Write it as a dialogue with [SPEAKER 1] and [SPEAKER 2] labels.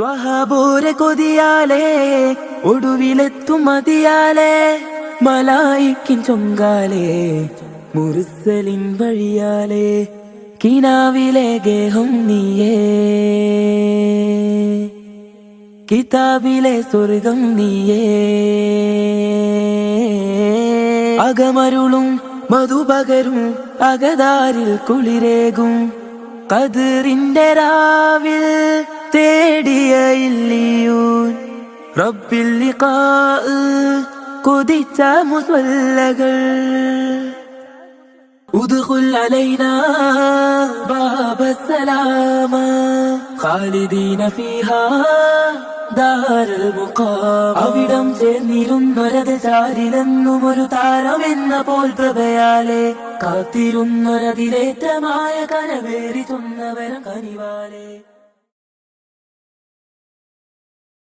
[SPEAKER 1] സ്വഹാബോരെ കൊതിയാലേ ഒടുവിലെത്തും മതിയാലേ മലായിക്കിൻ ചൊങ്കാലേ മുർസലിൻ വഴിയാലേ കിനാവിലെ ഗേഹം നീയേ കിതാബിലെ സ്വർഗം നീയേ അകമരുളും മധുപകരും അകതാരിൽ കുളിരേകും ഖദറിന്റെ രാവിൽ തേടിയ ഇല്ലിയൂൻ റബ്ബിൽ ലിഖാ കൊതിച്ച മുസ്വല്ലകൾ ഉദ്ഖുൽ അലൈനാ ബാബ സലാമ ഖാലിദീന ഫീഹാ ദാരുൽ മുഖാം അവിടം ചേർന്നിരുന്നൊരത് ചാരിലെന്നും ഒരു താരമെന്ന പോൽ പ്രഭയാലെ കാത്തിരുന്നൊരതിലേറ്റമായ കനവേറി ചൊന്നവരം കനിവാലെ